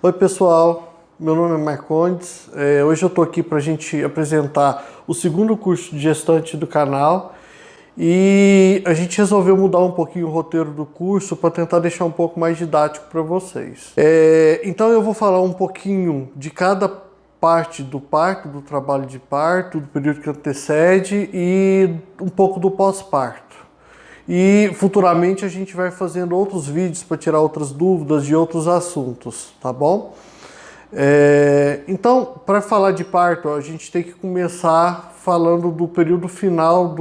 Oi pessoal, meu nome é Marcondes. Hoje eu estou aqui para a gente apresentar o segundo curso de gestante do canal e a gente resolveu mudar um pouquinho o roteiro do curso para tentar deixar um pouco mais didático para vocês. Então eu vou falar um pouquinho de cada parte do parto, do trabalho de parto, do período que antecede e um pouco do pós-parto. E futuramente a gente vai fazendo outros vídeos para tirar outras dúvidas de outros assuntos, tá bom? Então, para falar de parto, a gente tem que começar falando do período final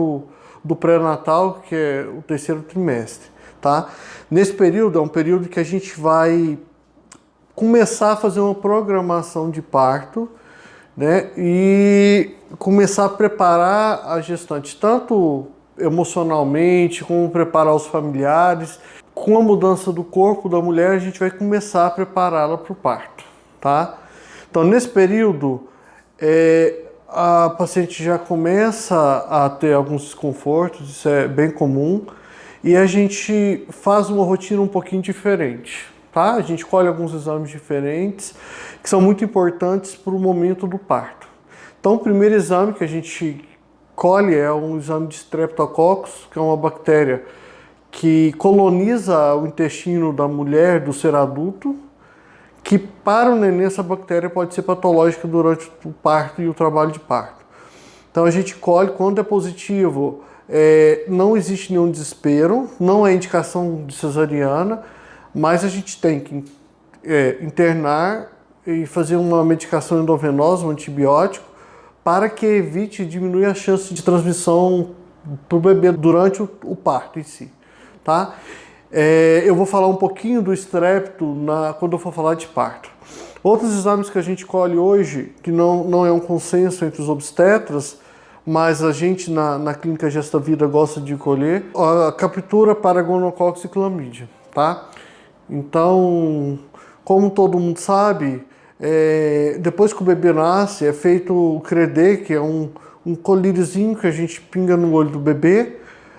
do pré-natal, que é o terceiro trimestre, tá? Nesse período, é um período que a gente vai começar a fazer uma programação de parto, né? E começar a preparar a gestante, tanto emocionalmente, como preparar os familiares. Com a mudança do corpo da mulher, a gente vai começar a prepará-la para o parto, tá? Então, nesse período, a paciente já começa a ter alguns desconfortos, isso é bem comum, e a gente faz uma rotina um pouquinho diferente, tá? A gente colhe alguns exames diferentes, que são muito importantes para o momento do parto. Então, o primeiro exame que a gente colhe é um exame de Streptococcus, que é uma bactéria que coloniza o intestino da mulher, do ser adulto, que para o neném essa bactéria pode ser patológica durante o parto e o trabalho de parto. Então a gente colhe, quando é positivo, não existe nenhum desespero, não é indicação de cesariana, mas a gente tem que internar e fazer uma medicação endovenosa, um antibiótico, para que evite e diminua a chance de transmissão para o bebê durante o parto em si, tá? Eu vou falar um pouquinho do estrepto quando eu for falar de parto. Outros exames que a gente colhe hoje, que não é um consenso entre os obstetras, mas a gente na clínica Gesta Vida gosta de colher, a captura para gonococcus e clamídia, tá? Então, como todo mundo sabe, depois que o bebê nasce, é feito o CREDE, que é um colíriozinho que a gente pinga no olho do bebê.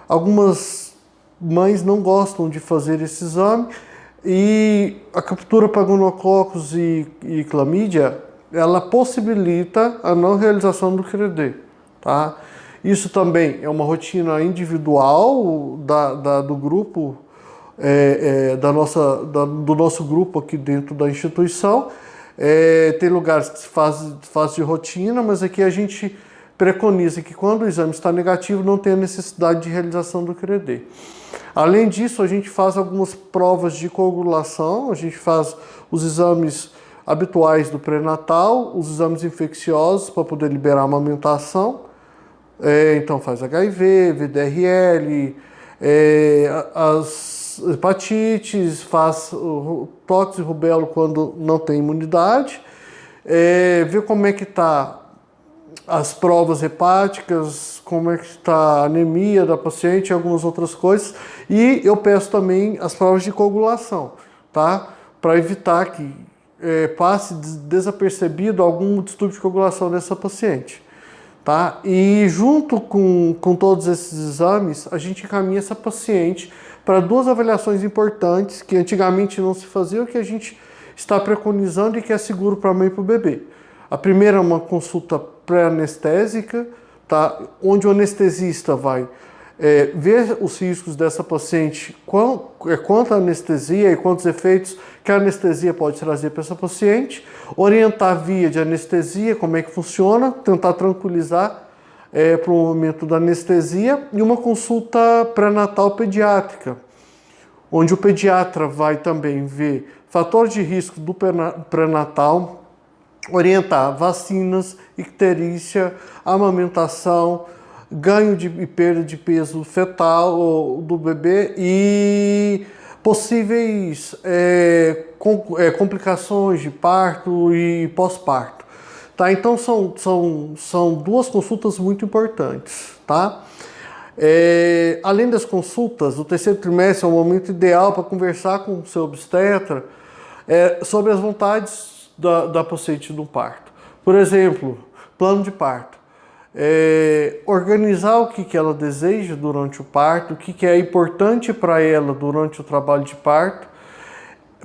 Algumas mães não gostam de fazer esse exame e a captura para gonococcus e clamídia, ela possibilita a não realização do CREDE, tá? Isso também é uma rotina individual do grupo, do nosso grupo aqui dentro da instituição. Tem lugares que se faz de rotina, mas aqui a gente preconiza que quando o exame está negativo não tem a necessidade de realização do CREDE. Além disso, a gente faz algumas provas de coagulação, a gente faz os exames habituais do pré-natal, os exames infecciosos para poder liberar a amamentação, então faz HIV, VDRL, as hepatites, faz tox e rubéola quando não tem imunidade, ver como é que está as provas hepáticas, como é que está a anemia da paciente e algumas outras coisas. E eu peço também as provas de coagulação, tá? Para evitar que passe desapercebido algum distúrbio de coagulação dessa paciente, tá? E junto com todos esses exames, a gente encaminha essa paciente para duas avaliações importantes que antigamente não se faziam, que a gente está preconizando e que é seguro para a mãe e para o bebê. A primeira é uma consulta pré-anestésica, tá? Onde o anestesista vai ver os riscos dessa paciente, quanto a anestesia e quantos efeitos que a anestesia pode trazer para essa paciente, orientar a via de anestesia, como é que funciona, tentar tranquilizar para o momento da anestesia, e uma consulta pré-natal pediátrica, onde o pediatra vai também ver fatores de risco do pré-natal, orientar vacinas, icterícia, amamentação, ganho e perda de peso fetal do bebê e possíveis complicações de parto e pós-parto. Tá? Então são duas consultas muito importantes, tá? Além das consultas, o terceiro trimestre é um momento ideal para conversar com o seu obstetra sobre as vontades da paciente no parto. Por exemplo, plano de parto. Organizar o que ela deseja durante o parto, o que é importante para ela durante o trabalho de parto,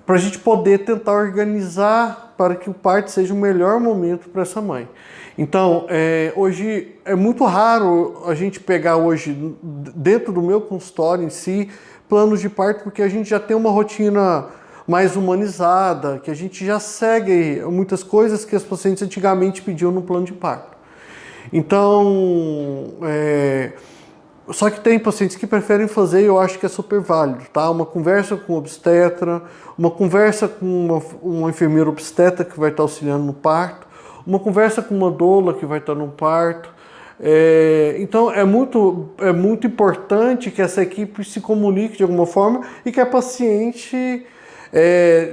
para a gente poder tentar organizar para que o parto seja o melhor momento para essa mãe. Então, hoje é muito raro a gente pegar hoje, dentro do meu consultório em si, planos de parto, porque a gente já tem uma rotina mais humanizada, que a gente já segue muitas coisas que as pacientes antigamente pediam no plano de parto. Então, só que tem pacientes que preferem fazer, e eu acho que é super válido, tá? Uma conversa com o obstetra, uma conversa com uma enfermeira obstetra que vai estar auxiliando no parto, uma conversa com uma doula que vai estar no parto. Então é muito importante que essa equipe se comunique de alguma forma e que a paciente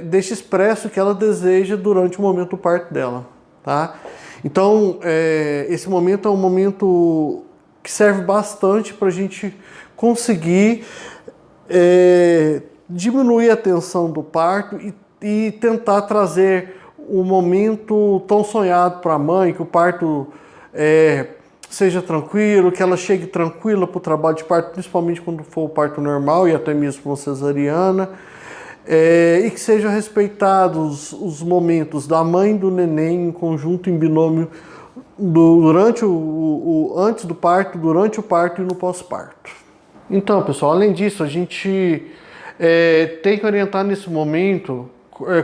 deixe expresso o que ela deseja durante o momento do parto dela, tá? Então esse momento é um momento que serve bastante para a gente conseguir diminuir a tensão do parto e tentar trazer o momento tão sonhado para a mãe, que o parto seja tranquilo, que ela chegue tranquila para o trabalho de parto, principalmente quando for o parto normal e até mesmo uma cesariana, e que sejam respeitados os momentos da mãe e do neném em conjunto, em binômio, antes do parto, durante o parto e no pós-parto. Então, pessoal, além disso, a gente tem que orientar nesse momento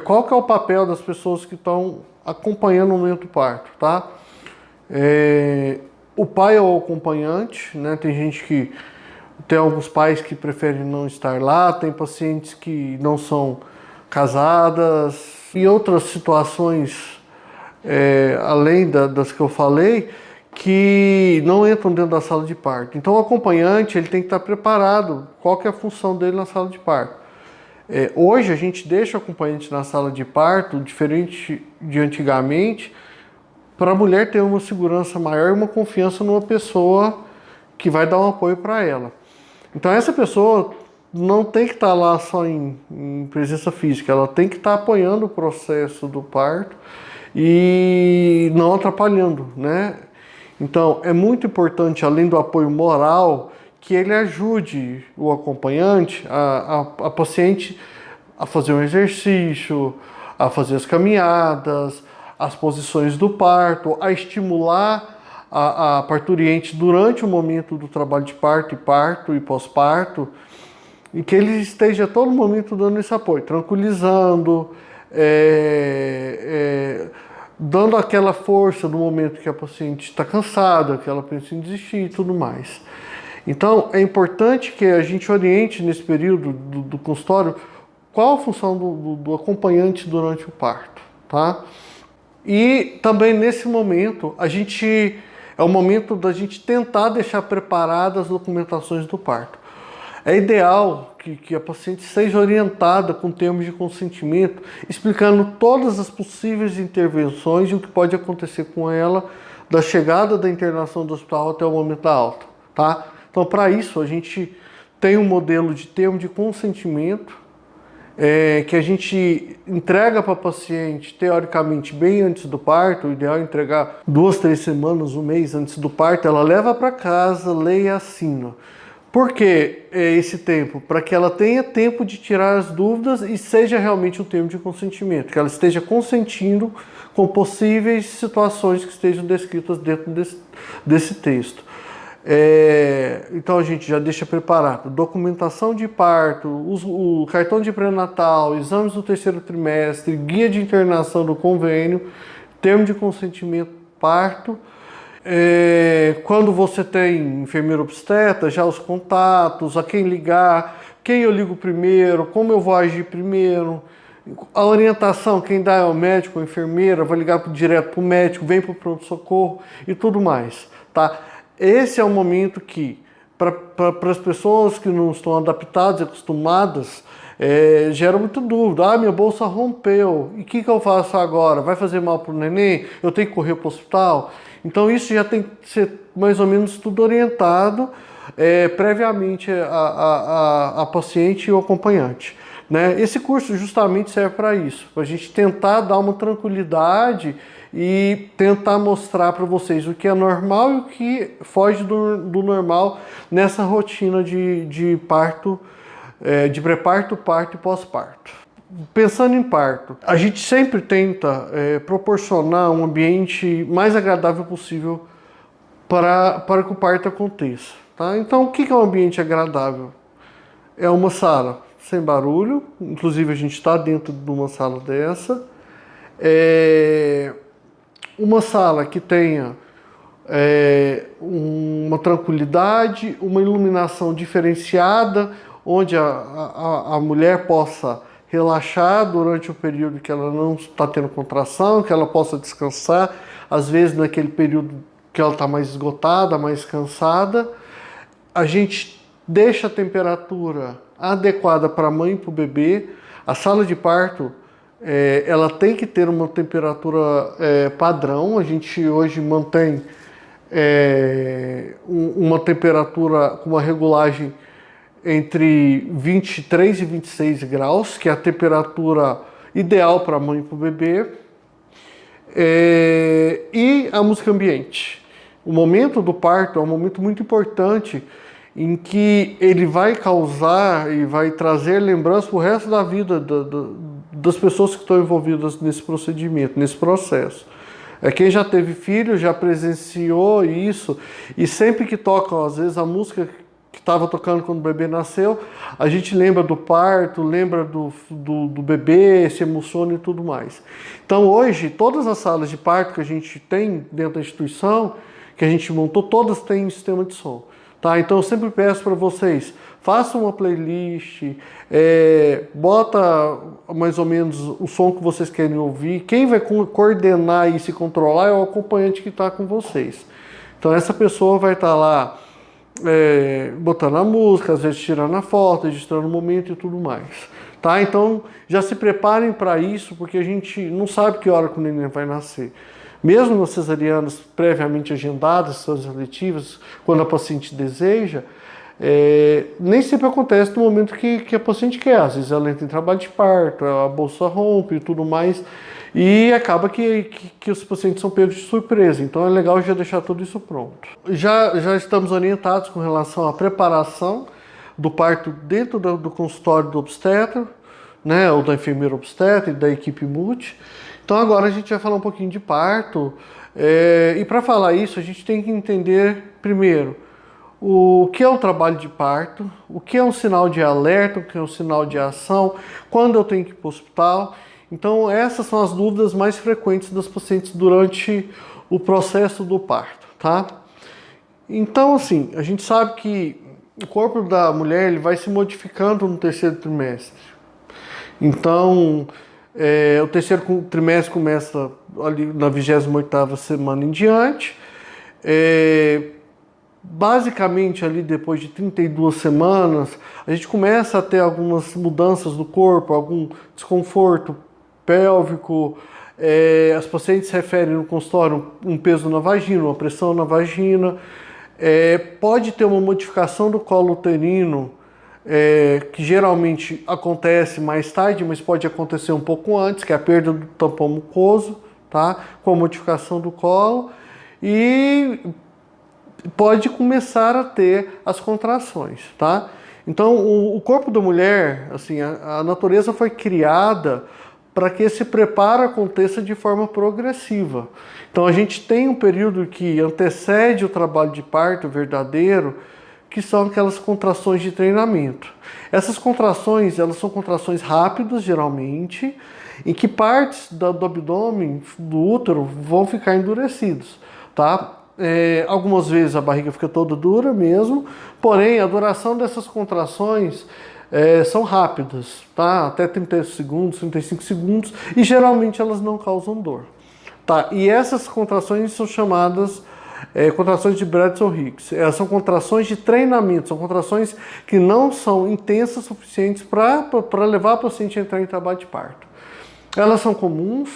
qual que é o papel das pessoas que estão acompanhando o momento do parto, tá? O pai é o acompanhante, né? Tem alguns pais que preferem não estar lá, tem pacientes que não são casadas e outras situações além das que eu falei, que não entram dentro da sala de parto. Então o acompanhante ele tem que estar preparado. Qual que é a função dele na sala de parto? Hoje a gente deixa o acompanhante na sala de parto, diferente de antigamente, para a mulher ter uma segurança maior e uma confiança numa pessoa que vai dar um apoio para ela. Então essa pessoa não tem que estar lá só em presença física, ela tem que estar apoiando o processo do parto e não atrapalhando, né? Então é muito importante, além do apoio moral, que ele ajude o acompanhante, a paciente, a fazer um exercício, a fazer as caminhadas, as posições do parto, a estimular a parturiente durante o momento do trabalho de parto e pós-parto, e que ele esteja a todo momento dando esse apoio, tranquilizando, dando aquela força no momento que a paciente está cansada, que ela pensa em desistir e tudo mais. Então, é importante que a gente oriente nesse período do consultório qual a função do acompanhante durante o parto, tá? E também nesse momento, é o momento da gente tentar deixar preparadas as documentações do parto. É ideal que a paciente seja orientada com termos de consentimento, explicando todas as possíveis intervenções e o que pode acontecer com ela da chegada da internação do hospital até o momento da alta, tá? Então, para isso, a gente tem um modelo de termo de consentimento que a gente entrega para a paciente, teoricamente, bem antes do parto. O ideal é entregar 2, 3 semanas, um mês antes do parto. Ela leva para casa, lê e assina. Por que esse tempo? Para que ela tenha tempo de tirar as dúvidas e seja realmente um termo de consentimento, que ela esteja consentindo com possíveis situações que estejam descritas dentro desse texto. Então a gente já deixa preparado documentação de parto, o cartão de pré-natal, exames do terceiro trimestre, guia de internação do convênio, termo de consentimento parto. Quando você tem enfermeiro obstetra, já os contatos, a quem ligar, quem eu ligo primeiro, como eu vou agir primeiro, a orientação, quem dá é o médico, a enfermeira, vai ligar direto para o médico, vem para o pronto-socorro e tudo mais, tá? Esse é o momento que, para as pessoas que não estão adaptadas e acostumadas, gera muita dúvida. Minha bolsa rompeu, e o que eu faço agora? Vai fazer mal para o neném? Eu tenho que correr para o hospital? Então isso já tem que ser mais ou menos tudo orientado previamente a paciente e o acompanhante, né? Esse curso justamente serve para isso, para a gente tentar dar uma tranquilidade e tentar mostrar para vocês o que é normal e o que foge do normal nessa rotina de parto, de pré-parto, parto e pós-parto. pensando em parto, a gente sempre tenta proporcionar um ambiente mais agradável possível para que o parto aconteça. Tá? Então, o que é um ambiente agradável? É uma sala sem barulho, inclusive a gente está dentro de uma sala dessa. Uma sala que tenha uma tranquilidade, uma iluminação diferenciada, onde a mulher possa relaxar durante o período que ela não está tendo contração, que ela possa descansar, às vezes naquele período que ela está mais esgotada, mais cansada. A gente deixa a temperatura adequada para a mãe e para o bebê. A sala de parto, ela tem que ter uma temperatura padrão. A gente hoje mantém uma temperatura com uma regulagem entre 23 e 26 graus, que é a temperatura ideal para a mãe e para o bebê. E a música ambiente. O momento do parto é um momento muito importante em que ele vai causar e vai trazer lembrança para o resto da vida das pessoas que estão envolvidas nesse procedimento, nesse processo. Quem já teve filho já presenciou isso, e sempre que tocam, às vezes, a música que estava tocando quando o bebê nasceu, a gente lembra do parto, lembra do bebê, se emociona e tudo mais. Então hoje, todas as salas de parto que a gente tem dentro da instituição, que a gente montou, todas têm sistema de som. Tá? Então eu sempre peço para vocês, façam uma playlist, bota mais ou menos o som que vocês querem ouvir. Quem vai coordenar e se controlar é o acompanhante que está com vocês. Então essa pessoa vai estar lá botando a música, às vezes tirando a foto, registrando o momento e tudo mais. Tá? Então já se preparem para isso, porque a gente não sabe que hora que o neném vai nascer. Mesmo nas cesarianas previamente agendadas, suas eletivas, quando a paciente deseja, nem sempre acontece no momento que a paciente quer. Às vezes ela entra em trabalho de parto, a bolsa rompe e tudo mais, e acaba que os pacientes são pegos de surpresa. Então é legal já deixar tudo isso pronto. Já estamos orientados com relação à preparação do parto dentro do consultório do obstetra, né, ou da enfermeira obstetra e da equipe multi. Então agora a gente vai falar um pouquinho de parto, e para falar isso a gente tem que entender primeiro o que é um trabalho de parto, o que é um sinal de alerta, o que é um sinal de ação, quando eu tenho que ir para o hospital. Então essas são as dúvidas mais frequentes das pacientes durante o processo do parto, tá? Então assim, a gente sabe que o corpo da mulher ele vai se modificando no terceiro trimestre. Então o terceiro trimestre começa ali na 28ª semana em diante. Basicamente ali depois de 32 semanas, a gente começa a ter algumas mudanças do corpo, algum desconforto pélvico. As pacientes referem no consultório um peso na vagina, uma pressão na vagina. Pode ter uma modificação do colo uterino, que geralmente acontece mais tarde, mas pode acontecer um pouco antes, que é a perda do tampão mucoso, tá? Com a modificação do colo, e pode começar a ter as contrações, tá? Então o corpo da mulher, assim, a natureza foi criada para que esse preparo aconteça de forma progressiva. Então a gente tem um período que antecede o trabalho de parto verdadeiro, que são aquelas contrações de treinamento. Essas contrações, elas são contrações rápidas, geralmente, em que partes do abdômen, do útero, vão ficar endurecidos, tá? Algumas vezes a barriga fica toda dura mesmo, porém a duração dessas contrações são rápidas, tá? Até 30 segundos, 35 segundos, e geralmente elas não causam dor. Tá? E essas contrações são chamadas contrações de Bradshaw-Hicks. São contrações de treinamento, são contrações que não são intensas o suficientes para levar a paciente a entrar em trabalho de parto. Elas são comuns,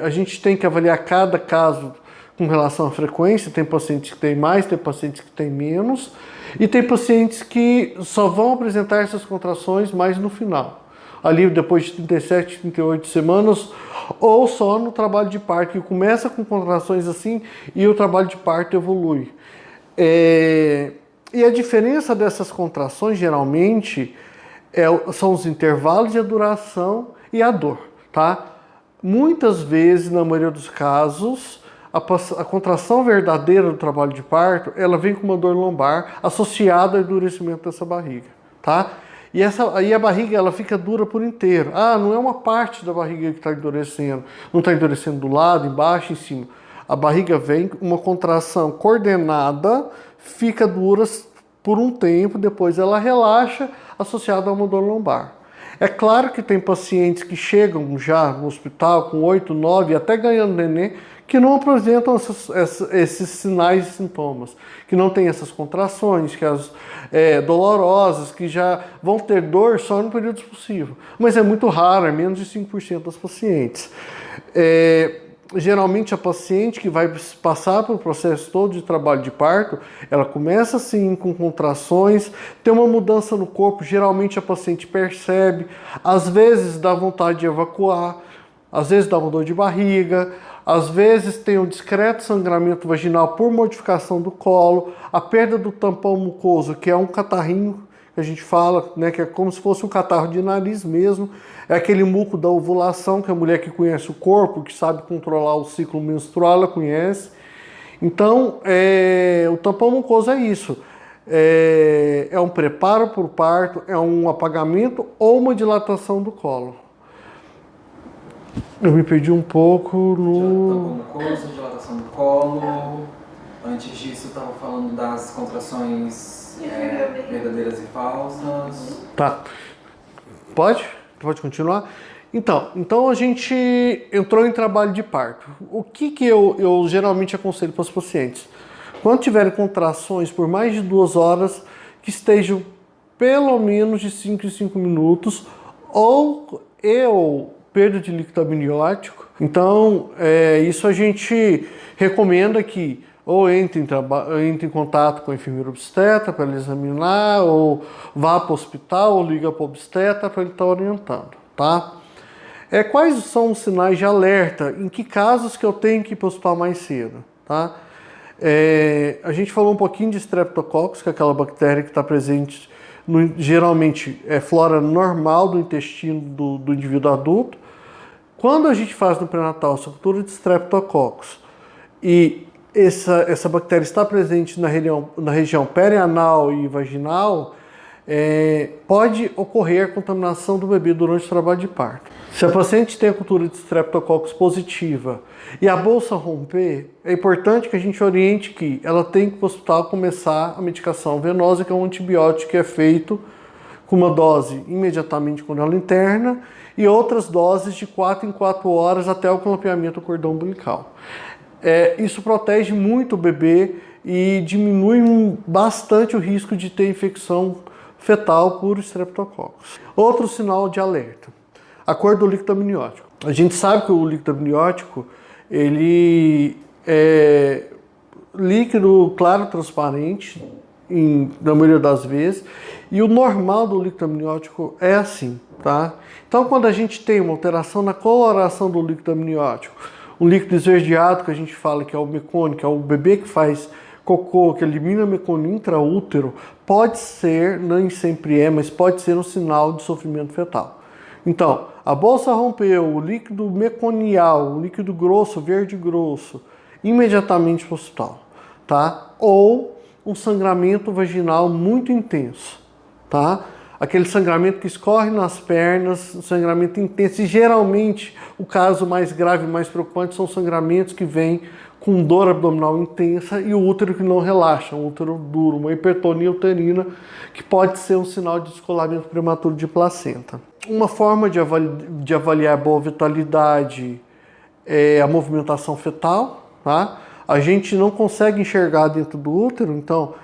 a gente tem que avaliar cada caso com relação à frequência. Tem pacientes que têm mais, tem pacientes que têm menos, e tem pacientes que só vão apresentar essas contrações mais no final, ali depois de 37, 38 semanas, ou só no trabalho de parto, que começa com contrações assim e o trabalho de parto evolui. E a diferença dessas contrações, geralmente, São os intervalos e a duração e a dor, tá? Muitas vezes, na maioria dos casos, a contração verdadeira do trabalho de parto, ela vem com uma dor lombar associada ao endurecimento dessa barriga, tá? E aí a barriga ela fica dura por inteiro. Ah, não é uma parte da barriga que está endurecendo. Não está endurecendo do lado, embaixo, em cima. A barriga vem uma contração coordenada, fica dura por um tempo, depois ela relaxa, associada a uma dor lombar. É claro que tem pacientes que chegam já no hospital com 8, 9, até ganhando neném, que não apresentam esses sinais e sintomas, que não tem essas contrações, que as dolorosas, que já vão ter dor só no período expulsivo. Mas é muito raro, é menos de 5% das pacientes. Geralmente a paciente que vai passar pelo processo todo de trabalho de parto, ela começa assim com contrações, tem uma mudança no corpo, geralmente a paciente percebe, às vezes dá vontade de evacuar, às vezes dá uma dor de barriga, às vezes tem um discreto sangramento vaginal por modificação do colo, a perda do tampão mucoso, que é um catarrinho que a gente fala, né, que é como se fosse um catarro de nariz mesmo, é aquele muco da ovulação, que a mulher que conhece o corpo, que sabe controlar o ciclo menstrual, ela conhece. Então, o tampão mucoso é isso. É um preparo para o parto, é um apagamento ou uma dilatação do colo. Eu me perdi um pouco no... Tampão mucoso, dilatação do colo. Antes disso, estava falando das contrações verdadeiras e falsas. Tá. Pode continuar? Então a gente entrou em trabalho de parto. O que eu geralmente aconselho para os pacientes? Quando tiverem contrações por mais de 2 horas, que estejam pelo menos de 5 em 5 minutos, ou perda de líquido amniótico. Então, isso a gente recomenda que ou entre em contato com a enfermeira obstetra para ele examinar, ou vá para o hospital, ou liga para o obstetra para ele estar orientando, tá? Quais são os sinais de alerta? Em que casos que eu tenho que ir para o hospital mais cedo, tá? A gente falou um pouquinho de Streptococcus, que é aquela bactéria que está presente, geralmente é flora normal do intestino do indivíduo adulto. Quando a gente faz no pré-natal essa cultura de Streptococcus e essa bactéria está presente na região perianal e vaginal, pode ocorrer a contaminação do bebê durante o trabalho de parto. Se a paciente tem a cultura de Streptococcus positiva e a bolsa romper, é importante que a gente oriente que ela tem que ir para o hospital começar a medicação venosa, que é um antibiótico que é feito com uma dose imediatamente quando ela interna e outras doses de 4 em 4 horas até o clampeamento do cordão umbilical. Isso protege muito o bebê e diminui bastante o risco de ter infecção fetal por Streptococcus. Outro sinal de alerta, a cor do líquido amniótico. A gente sabe que o líquido amniótico ele é líquido claro, transparente, na maioria das vezes, e o normal do líquido amniótico é assim, tá? Então, quando a gente tem uma alteração na coloração do líquido amniótico, um líquido esverdeado, que a gente fala que é o mecônio, que é o bebê que faz cocô, que elimina mecônio intraútero, pode ser, nem sempre mas pode ser um sinal de sofrimento fetal. Então, a bolsa rompeu, o líquido meconial, o líquido grosso, verde grosso, imediatamente para o hospital, tá? Ou um sangramento vaginal muito intenso, tá? Aquele sangramento que escorre nas pernas, um sangramento intenso. E geralmente o caso mais grave, mais preocupante, são sangramentos que vêm com dor abdominal intensa e o útero que não relaxa, um útero duro, uma hipertonia uterina, que pode ser um sinal de descolamento prematuro de placenta. Uma forma de avaliar a boa vitalidade é a movimentação fetal, tá? A gente não consegue enxergar dentro do útero, então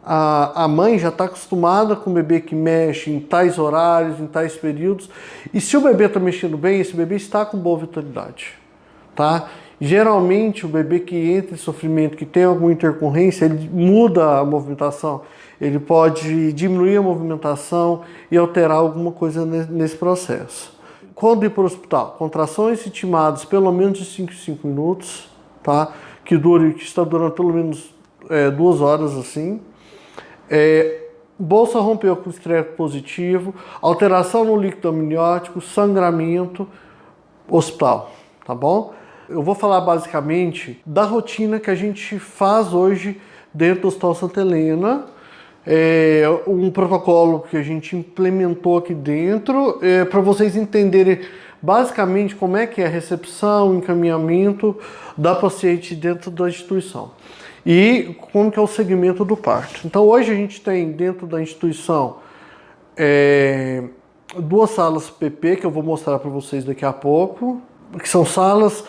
a mãe já está acostumada com o bebê que mexe em tais horários, em tais períodos, e se o bebê está mexendo bem, esse bebê está com boa vitalidade, tá? Geralmente o bebê que entra em sofrimento, que tem alguma intercorrência, ele muda a movimentação, ele pode diminuir a movimentação e alterar alguma coisa nesse processo. Quando ir para o hospital, contrações intimadas pelo menos de 5 em 5 minutos, tá? Que está durando pelo menos 2 horas assim. bolsa rompeu com estresse positivo, alteração no líquido amniótico, sangramento, hospital, tá bom? Eu vou falar basicamente da rotina que a gente faz hoje dentro do Hospital Santa Helena, um protocolo que a gente implementou aqui dentro, para vocês entenderem basicamente como é que é a recepção, encaminhamento da paciente dentro da instituição e como que é o segmento do parto. Então hoje a gente tem dentro da instituição 2 salas PP que eu vou mostrar para vocês daqui a pouco, que são salas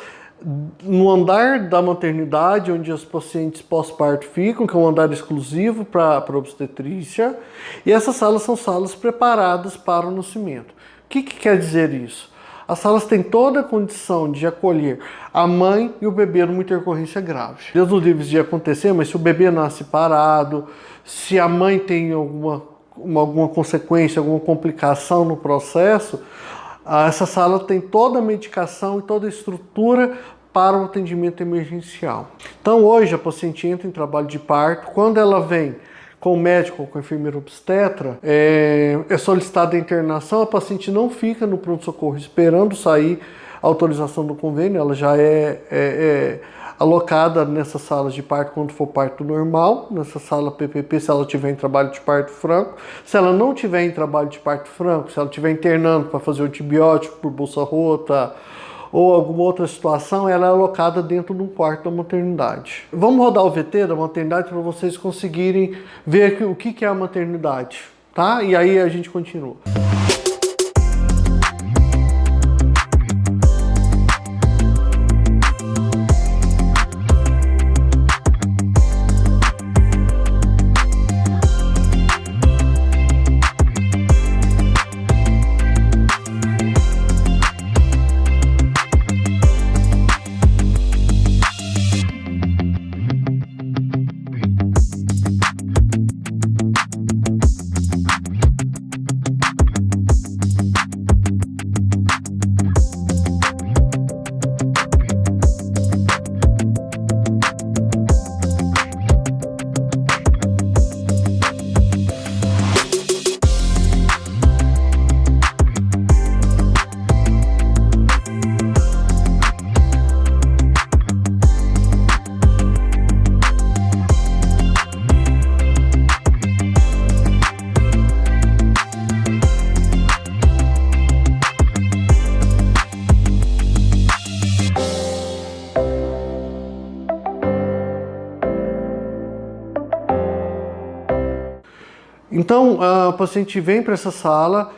no andar da maternidade, onde os pacientes pós-parto ficam, que é um andar exclusivo para obstetrícia, e essas salas são salas preparadas para o nascimento. O que quer dizer isso? As salas têm toda a condição de acolher a mãe e o bebê numa intercorrência grave. Deus nos livre de acontecer, mas se o bebê nasce parado, se a mãe tem alguma consequência, alguma complicação no processo, essa sala tem toda a medicação e toda a estrutura para o atendimento emergencial. Então hoje a paciente entra em trabalho de parto, quando ela vem com o médico ou com a enfermeira obstetra, é solicitada a internação, a paciente não fica no pronto-socorro esperando sair a autorização do convênio, ela já é alocada nessas salas de parto quando for parto normal, nessa sala PPP se ela tiver em trabalho de parto franco. Se ela não tiver em trabalho de parto franco, se ela estiver internando para fazer o antibiótico por bolsa rota ou alguma outra situação, ela é alocada dentro de um quarto da maternidade. Vamos rodar o VT da maternidade para vocês conseguirem ver o que é a maternidade, tá? E aí a gente continua. Então, a paciente vem para essa sala.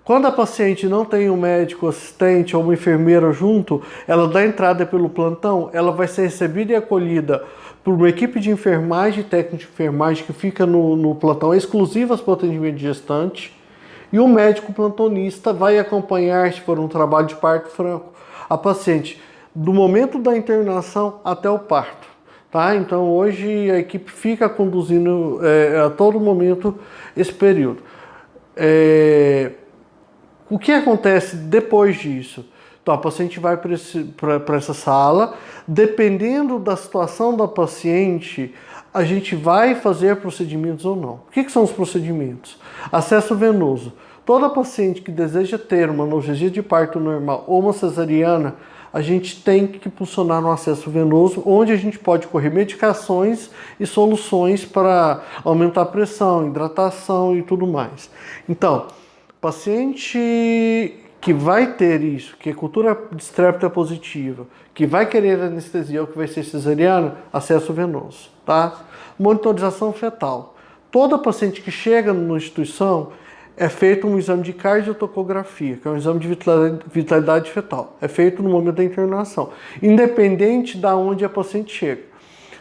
Quando a paciente não tem um médico assistente ou uma enfermeira junto, ela dá entrada pelo plantão, ela vai ser recebida e acolhida por uma equipe de enfermagem, técnico de enfermagem que fica no plantão exclusivas para o atendimento de gestante, e o médico plantonista vai acompanhar, se for um trabalho de parto franco, a paciente do momento da internação até o parto. Tá? Então hoje a equipe fica conduzindo a todo momento esse período. O que acontece depois disso? Então a paciente vai para essa sala, dependendo da situação da paciente, a gente vai fazer procedimentos ou não. O que são os procedimentos? Acesso venoso. Toda paciente que deseja ter uma analgesia de parto normal ou uma cesariana, a gente tem que impulsionar no acesso venoso, onde a gente pode correr medicações e soluções para aumentar a pressão, hidratação e tudo mais. Então, paciente que vai ter isso, que a cultura de estrépito é positiva, que vai querer anestesia ou que vai ser cesariana, acesso venoso, tá? Monitorização fetal. Toda paciente que chega na instituição é feito um exame de cardiotocografia, que é um exame de vitalidade fetal. É feito no momento da internação, independente de onde a paciente chega.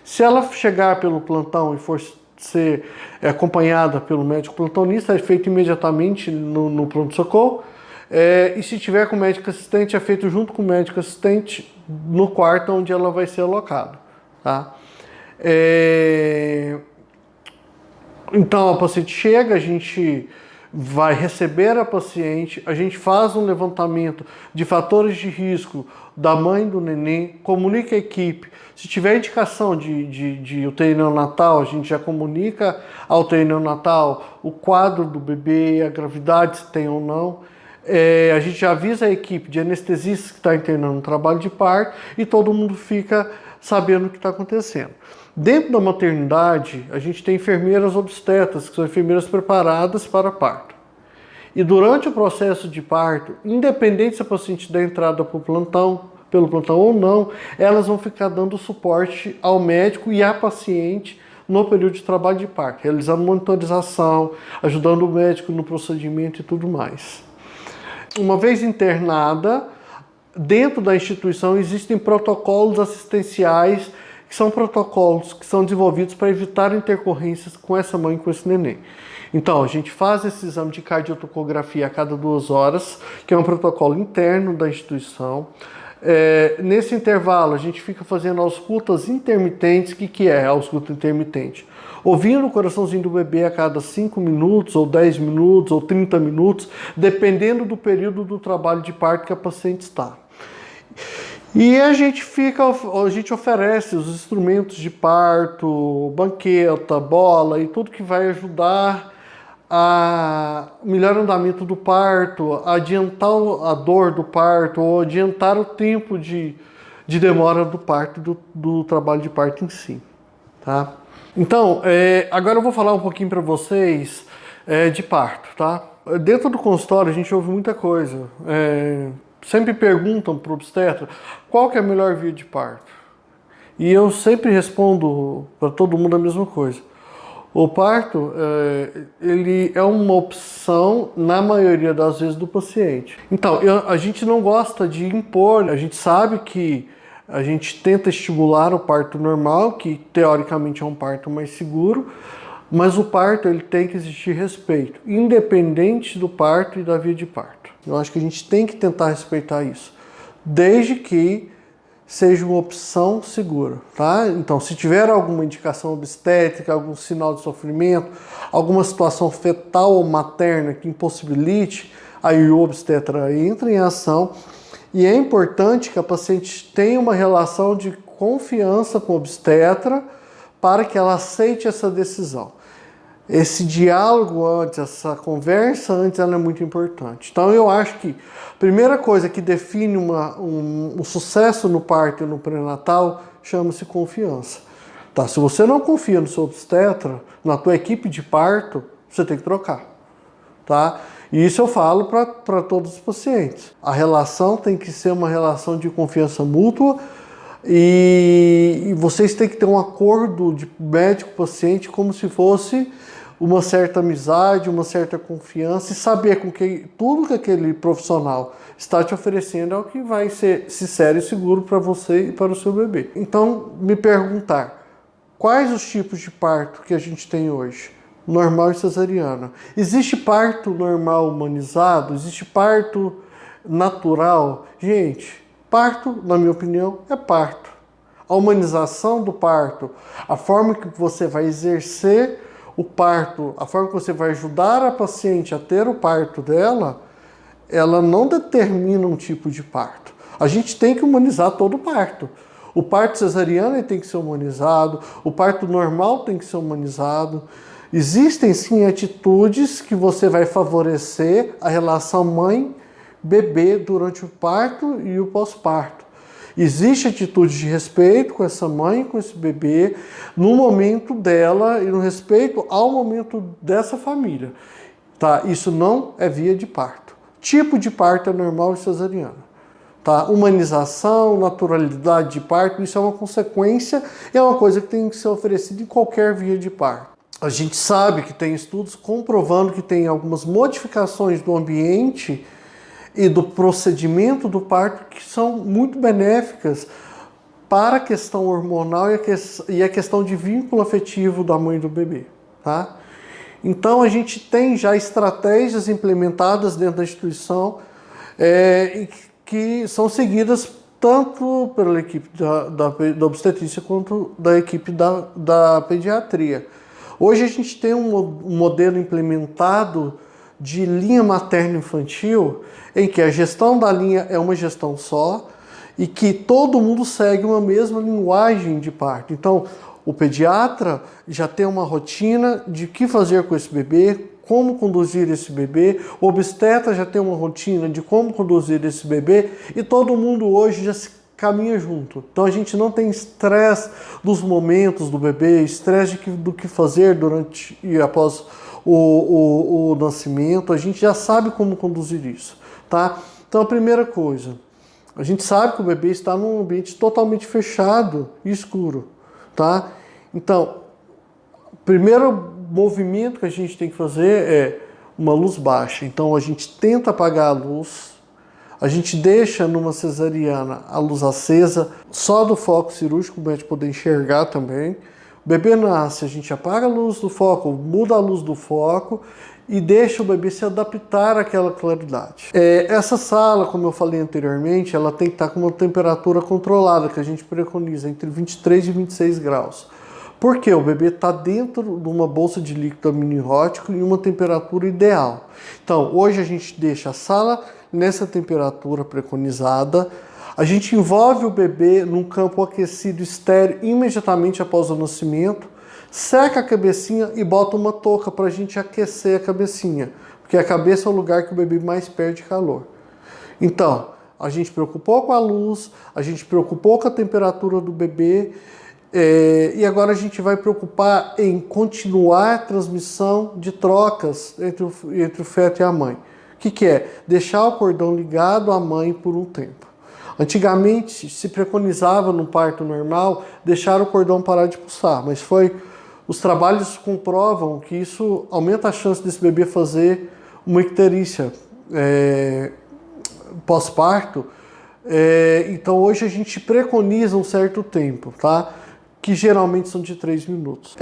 Se ela chegar pelo plantão e for ser acompanhada pelo médico plantonista, é feito imediatamente no pronto-socorro. E se tiver com o médico assistente, é feito junto com o médico assistente no quarto onde ela vai ser alocada. Tá? Então a paciente chega, a gente vai receber a paciente, a gente faz um levantamento de fatores de risco da mãe do neném, comunica a equipe. Se tiver indicação de UTI neonatal, a gente já comunica a UTI neonatal, o quadro do bebê, a gravidade, se tem ou não. A gente já avisa a equipe de anestesistas que está internando no trabalho de parto e todo mundo fica sabendo o que está acontecendo. Dentro da maternidade, a gente tem enfermeiras obstetras, que são enfermeiras preparadas para parto. E durante o processo de parto, independente se a paciente der entrada pelo plantão ou não, elas vão ficar dando suporte ao médico e à paciente no período de trabalho de parto, realizando monitorização, ajudando o médico no procedimento e tudo mais. Uma vez internada, dentro da instituição existem protocolos assistenciais, que são protocolos que são desenvolvidos para evitar intercorrências com essa mãe e com esse neném. Então, a gente faz esse exame de cardiotocografia a cada 2 horas, que é um protocolo interno da instituição. Nesse intervalo, a gente fica fazendo auscultas intermitentes. O que é a ausculta intermitente? Ouvindo o coraçãozinho do bebê a cada 5 minutos, ou 10 minutos, ou 30 minutos, dependendo do período do trabalho de parto que a paciente está. E a gente oferece os instrumentos de parto, banqueta, bola e tudo que vai ajudar a melhor andamento do parto, a adiantar a dor do parto ou adiantar o tempo de demora do parto, do trabalho de parto em si. Tá? Então, agora eu vou falar um pouquinho para vocês de parto. Tá? Dentro do consultório a gente ouve muita coisa. Sempre perguntam para o obstetra qual que é a melhor via de parto. E eu sempre respondo para todo mundo a mesma coisa. O parto, ele é uma opção, na maioria das vezes, do paciente. Então, a gente não gosta de impor, a gente sabe que a gente tenta estimular o parto normal, que teoricamente é um parto mais seguro, mas o parto ele tem que existir respeito, independente do parto e da via de parto. Eu acho que a gente tem que tentar respeitar isso, desde que seja uma opção segura, tá? Então, se tiver alguma indicação obstétrica, algum sinal de sofrimento, alguma situação fetal ou materna que impossibilite, aí o obstetra entra em ação. E é importante que a paciente tenha uma relação de confiança com o obstetra para que ela aceite essa decisão. Esse diálogo antes, essa conversa antes, ela é muito importante. Então eu acho que a primeira coisa que define um sucesso no parto e no pré-natal chama-se confiança. Tá? Se você não confia no seu obstetra, na tua equipe de parto, você tem que trocar. Tá? E isso eu falo para todos os pacientes. A relação tem que ser uma relação de confiança mútua e vocês têm que ter um acordo de médico-paciente como se fosse uma certa amizade, uma certa confiança e saber com que tudo que aquele profissional está te oferecendo é o que vai ser sério e seguro para você e para o seu bebê. Então, me perguntar, quais os tipos de parto que a gente tem hoje? Normal e cesariana. Existe parto normal humanizado? Existe parto natural? Gente, parto, na minha opinião, é parto. A humanização do parto, a forma que você vai exercer o parto, a forma que você vai ajudar a paciente a ter o parto dela, ela não determina um tipo de parto. A gente tem que humanizar todo o parto. O parto cesariano tem que ser humanizado, o parto normal tem que ser humanizado. Existem sim atitudes que você vai favorecer a relação mãe-bebê durante o parto e o pós-parto. Existe atitude de respeito com essa mãe, com esse bebê, no momento dela e no respeito ao momento dessa família. Tá? Isso não é via de parto. Tipo de parto é normal e cesariana. Tá? Humanização, naturalidade de parto, isso é uma consequência e é uma coisa que tem que ser oferecida em qualquer via de parto. A gente sabe que tem estudos comprovando que tem algumas modificações do ambiente e do procedimento do parto que são muito benéficas para a questão hormonal e a questão de vínculo afetivo da mãe e do bebê. Tá? Então a gente tem já estratégias implementadas dentro da instituição que são seguidas tanto pela equipe da obstetrícia quanto da equipe da pediatria. Hoje a gente tem um modelo implementado de linha materno-infantil, em que a gestão da linha é uma gestão só e que todo mundo segue uma mesma linguagem de parto. Então, o pediatra já tem uma rotina de o que fazer com esse bebê, como conduzir esse bebê, o obstetra já tem uma rotina de como conduzir esse bebê e todo mundo hoje já se caminha junto. Então a gente não tem estresse dos momentos do bebê, estresse do que fazer durante e após o nascimento, a gente já sabe como conduzir isso, tá? Então a primeira coisa, a gente sabe que o bebê está num ambiente totalmente fechado e escuro, tá? Então, o primeiro movimento que a gente tem que fazer é uma luz baixa. Então a gente tenta apagar a luz, a gente deixa numa cesariana a luz acesa, só do foco cirúrgico, para a gente poder enxergar também. O bebê nasce, a gente apaga a luz do foco, muda a luz do foco e deixa o bebê se adaptar àquela claridade. Essa sala, como eu falei anteriormente, ela tem que estar com uma temperatura controlada, que a gente preconiza entre 23 e 26 graus. Porque o bebê está dentro de uma bolsa de líquido amniótico em uma temperatura ideal. Então, hoje a gente deixa a sala nessa temperatura preconizada, a gente envolve o bebê num campo aquecido estéril imediatamente após o nascimento, seca a cabecinha e bota uma touca para a gente aquecer a cabecinha, porque a cabeça é o lugar que o bebê mais perde calor. Então, a gente preocupou com a luz, a gente preocupou com a temperatura do bebê, e agora a gente vai preocupar em continuar a transmissão de trocas entre o feto e a mãe. O que é? Deixar o cordão ligado à mãe por um tempo. Antigamente se preconizava no parto normal deixar o cordão parar de pulsar, mas os trabalhos comprovam que isso aumenta a chance desse bebê fazer uma icterícia pós-parto. Então hoje a gente preconiza um certo tempo, tá? Que geralmente são de 3 minutos.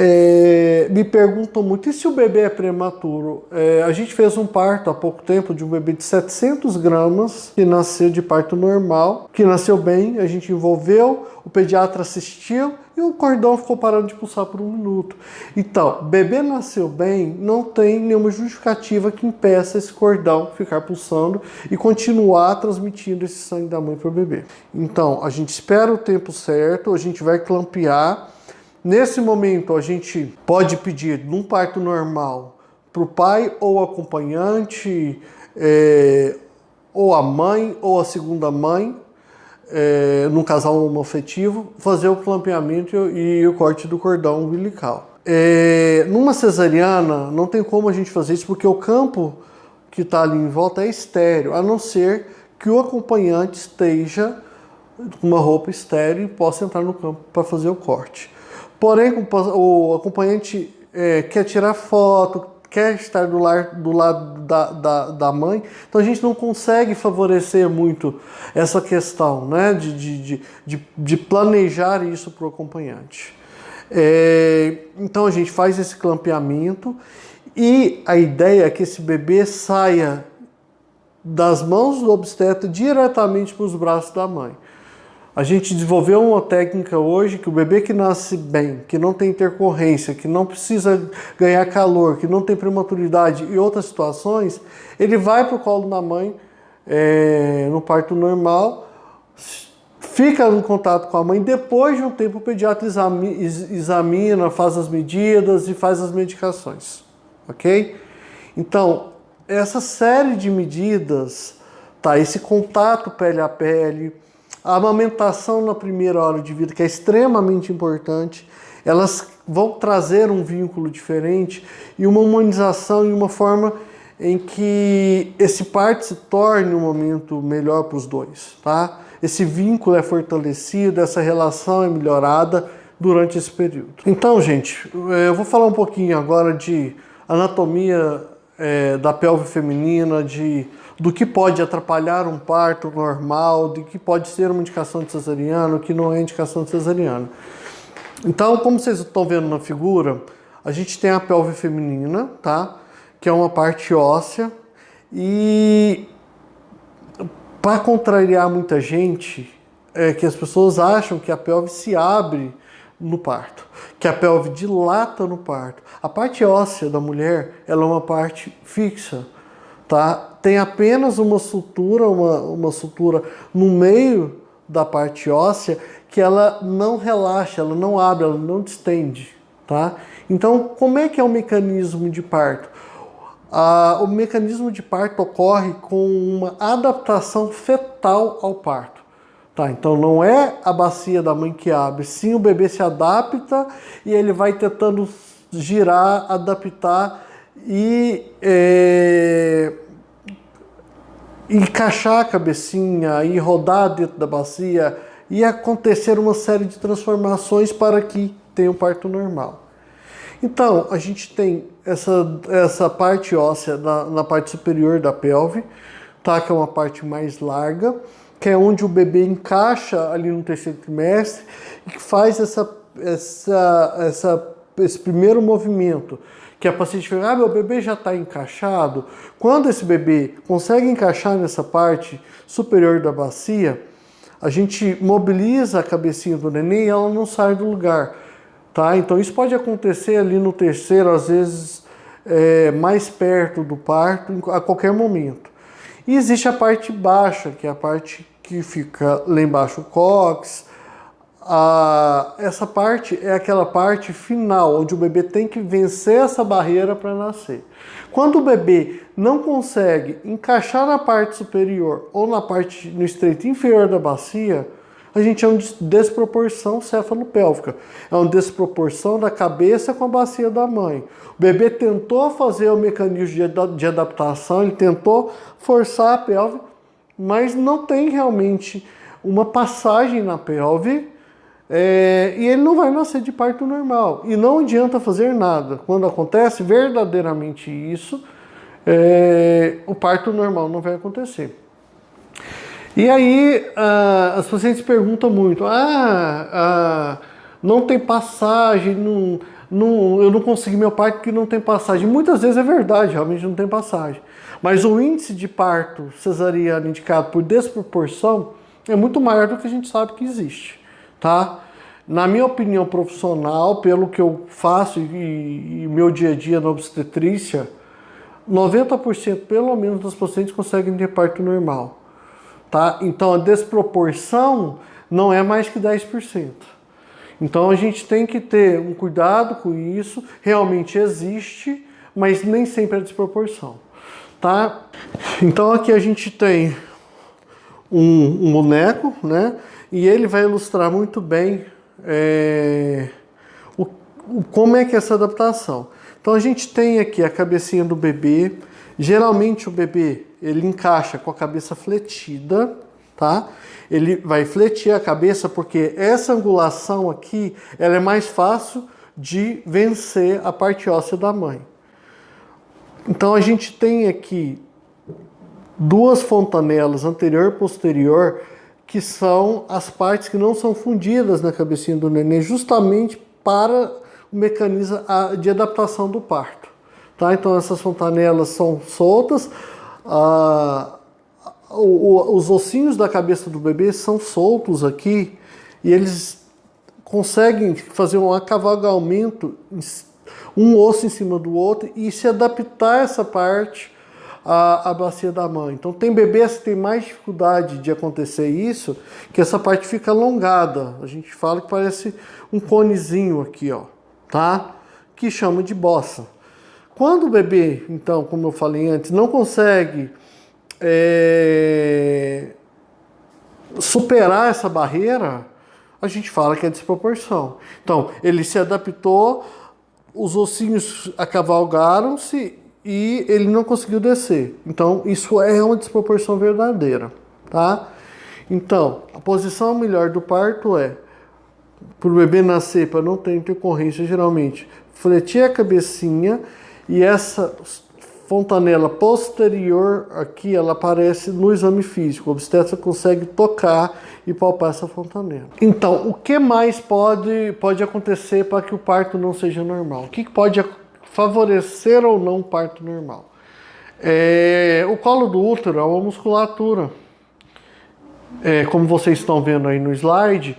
Me perguntam muito, e se o bebê é prematuro? A gente fez um parto há pouco tempo de um bebê de 700 gramas, que nasceu de parto normal, que nasceu bem, a gente envolveu, o pediatra assistiu e o cordão ficou parando de pulsar por 1 minuto. Então, bebê nasceu bem, não tem nenhuma justificativa que impeça esse cordão ficar pulsando e continuar transmitindo esse sangue da mãe para o bebê. Então, a gente espera o tempo certo, a gente vai clampear. Nesse momento, a gente pode pedir, num parto normal, para o pai ou acompanhante, ou a mãe ou a segunda mãe, num casal homoafetivo, fazer o clampeamento e o corte do cordão umbilical. Numa cesariana, não tem como a gente fazer isso, porque o campo que está ali em volta é estéreo, a não ser que o acompanhante esteja com uma roupa estéreo e possa entrar no campo para fazer o corte. Porém, o acompanhante quer tirar foto, quer estar do lado da mãe, então a gente não consegue favorecer muito essa questão, né, de planejar isso para o acompanhante. Então a gente faz esse clampeamento e a ideia é que esse bebê saia das mãos do obstetra diretamente para os braços da mãe. A gente desenvolveu uma técnica hoje que o bebê que nasce bem, que não tem intercorrência, que não precisa ganhar calor, que não tem prematuridade e outras situações, ele vai para o colo da mãe no parto normal, fica em contato com a mãe, depois de um tempo o pediatra examina, faz as medidas e faz as medicações, ok? Então, essa série de medidas, tá, esse contato pele a pele, a amamentação na primeira hora de vida, que é extremamente importante, elas vão trazer um vínculo diferente e uma humanização e uma forma em que esse parto se torne um momento melhor para os dois, tá? Esse vínculo é fortalecido, essa relação é melhorada durante esse período. Então, gente, eu vou falar um pouquinho agora de anatomia da pelve feminina, do que pode atrapalhar um parto normal, do que pode ser uma indicação de cesariana, o que não é indicação de cesariana. Então, como vocês estão vendo na figura, a gente tem a pelve feminina, tá? Que é uma parte óssea, e para contrariar muita gente, que as pessoas acham que a pelve se abre no parto, que a pelve dilata no parto. A parte óssea da mulher, ela é uma parte fixa, tá? Tem apenas uma sutura no meio da parte óssea que ela não relaxa, ela não abre, ela não distende, tá? Então, como é que é o mecanismo de parto? O mecanismo de parto ocorre com uma adaptação fetal ao parto. Tá, então não é a bacia da mãe que abre, sim o bebê se adapta e ele vai tentando girar, adaptar e encaixar a cabecinha e rodar dentro da bacia e acontecer uma série de transformações para que tenha um parto normal. Então, a gente tem essa parte óssea na parte superior da pelve, tá? Que é uma parte mais larga, que é onde o bebê encaixa ali no terceiro trimestre e que faz esse primeiro movimento, que a paciente fala, meu bebê já está encaixado. Quando esse bebê consegue encaixar nessa parte superior da bacia, a gente mobiliza a cabecinha do neném e ela não sai do lugar. Tá? Então isso pode acontecer ali no terceiro, às vezes mais perto do parto, a qualquer momento. E existe a parte baixa, que é a parte que fica lá embaixo, o cóccix. Essa parte é aquela parte final, onde o bebê tem que vencer essa barreira para nascer. Quando o bebê não consegue encaixar na parte superior ou no estreito inferior da bacia, a gente chama de desproporção cefalopélvica. É uma desproporção da cabeça com a bacia da mãe. O bebê tentou fazer o mecanismo de adaptação, ele tentou forçar a pelve, mas não tem realmente uma passagem na pelve e ele não vai nascer de parto normal. E não adianta fazer nada. Quando acontece verdadeiramente isso, o parto normal não vai acontecer. E aí as pacientes perguntam muito, não tem passagem, eu não consegui meu parto porque não tem passagem. Muitas vezes é verdade, realmente não tem passagem. Mas o índice de parto cesariano indicado por desproporção é muito maior do que a gente sabe que existe, tá? Na minha opinião profissional, pelo que eu faço e meu dia a dia na obstetrícia, 90% pelo menos dos pacientes conseguem ter parto normal. Tá? Então a desproporção não é mais que 10%. Então a gente tem que ter um cuidado com isso, realmente existe, mas nem sempre é desproporção. Tá? Então aqui a gente tem um boneco, né? E ele vai ilustrar muito bem como é que é essa adaptação. Então a gente tem aqui a cabecinha do bebê. Geralmente o bebê ele encaixa com a cabeça fletida, tá? Ele vai fletir a cabeça porque essa angulação aqui ela é mais fácil de vencer a parte óssea da mãe. Então a gente tem aqui duas fontanelas anterior e posterior que são as partes que não são fundidas na cabecinha do neném justamente para o mecanismo de adaptação do parto. Tá? Então essas fontanelas são soltas, os ossinhos da cabeça do bebê são soltos aqui e eles conseguem fazer um acavalgamento, um osso em cima do outro e se adaptar essa parte à bacia da mãe. Então tem bebês que tem mais dificuldade de acontecer isso, que essa parte fica alongada. A gente fala que parece um conezinho aqui, ó, tá? Que chama de bossa. Quando o bebê, então, como eu falei antes, não consegue superar essa barreira, a gente fala que é desproporção. Então, ele se adaptou, os ossinhos acavalgaram-se e ele não conseguiu descer. Então, isso é uma desproporção verdadeira, tá? Então, a posição melhor do parto é, para o bebê nascer, para não ter intercorrência, geralmente, fletir a cabecinha e essa fontanela posterior aqui, ela aparece no exame físico. O obstetra consegue tocar e palpar essa fontanela. Então, o que mais pode acontecer para que o parto não seja normal? O que pode favorecer ou não o parto normal? O colo do útero é uma musculatura. Como vocês estão vendo aí no slide,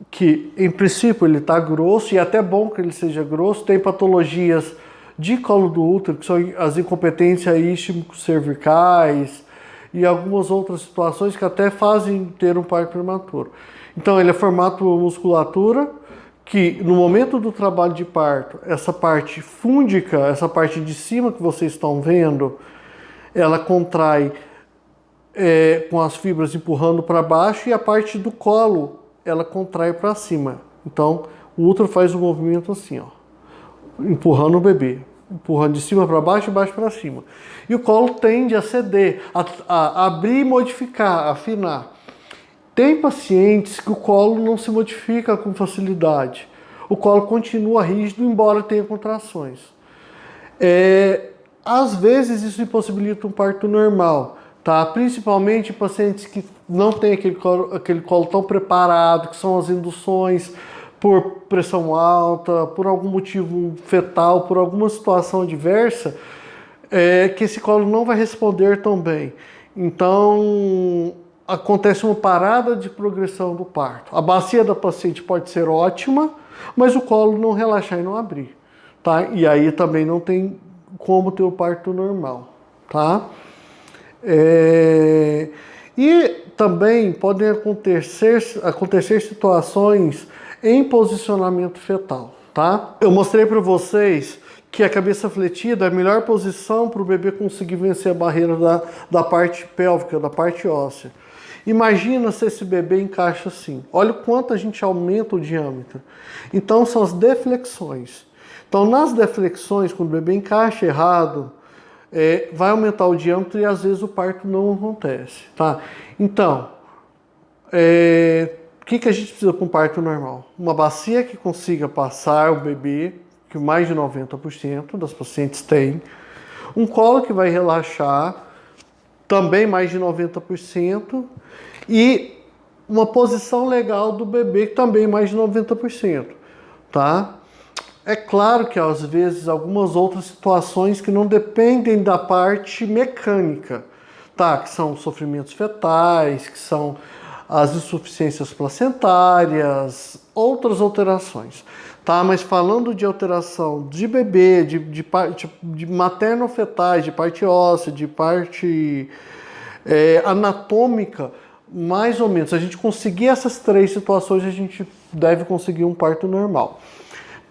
que em princípio ele está grosso e é até bom que ele seja grosso. Tem patologias de colo do útero, que são as incompetências isquímico-cervicais e algumas outras situações que até fazem ter um parto prematuro. Então ele é formado por musculatura, que no momento do trabalho de parto, essa parte fúndica, essa parte de cima que vocês estão vendo, ela contrai com as fibras empurrando para baixo, e a parte do colo ela contrai para cima. Então o útero faz um movimento assim, ó, empurrando o bebê, empurrando de cima para baixo e baixo para cima. E o colo tende a ceder, a abrir e modificar, afinar. Tem pacientes que o colo não se modifica com facilidade. O colo continua rígido, embora tenha contrações. Às vezes isso impossibilita um parto normal, tá? Principalmente em pacientes que não têm aquele colo tão preparado, que são as induções por pressão alta, por algum motivo fetal, por alguma situação adversa, que esse colo não vai responder tão bem. Então acontece uma parada de progressão do parto. A bacia da paciente pode ser ótima, mas o colo não relaxar e não abrir, tá? E aí também não tem como ter o parto normal, tá? E também podem acontecer situações em posicionamento fetal, tá? Eu mostrei para vocês que a cabeça fletida é a melhor posição para o bebê conseguir vencer a barreira da parte pélvica, da parte óssea. Imagina se esse bebê encaixa assim. Olha o quanto a gente aumenta o diâmetro. Então são as deflexões. Então nas deflexões, quando o bebê encaixa errado, vai aumentar o diâmetro e às vezes o parto não acontece, tá? Então, o que a gente precisa para um parto normal? Uma bacia que consiga passar o bebê, que mais de 90% das pacientes têm. Um colo que vai relaxar, também mais de 90%. E uma posição legal do bebê, também mais de 90%, tá? É claro que às vezes algumas outras situações que não dependem da parte mecânica, tá? Que são sofrimentos fetais, que são as insuficiências placentárias, outras alterações, tá? Mas falando de alteração de bebê, de materno-fetais, de parte óssea, de parte anatômica, mais ou menos, a gente conseguir essas três situações, a gente deve conseguir um parto normal.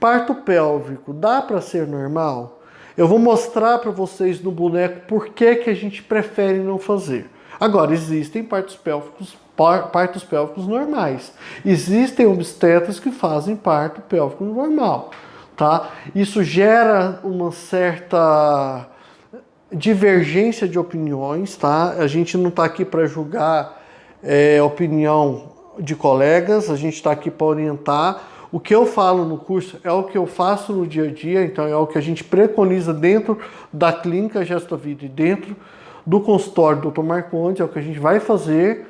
Parto pélvico, dá para ser normal? Eu vou mostrar para vocês no boneco por que a gente prefere não fazer. Agora, existem partos pélvicos normais. Existem obstetras que fazem parto pélvico normal, tá? Isso gera uma certa divergência de opiniões, tá? A gente não está aqui para julgar opinião de colegas, a gente está aqui para orientar. O que eu falo no curso é o que eu faço no dia a dia, então é o que a gente preconiza dentro da clínica Gesto da Vida e dentro do consultório do Dr. Marcondes, é o que a gente vai fazer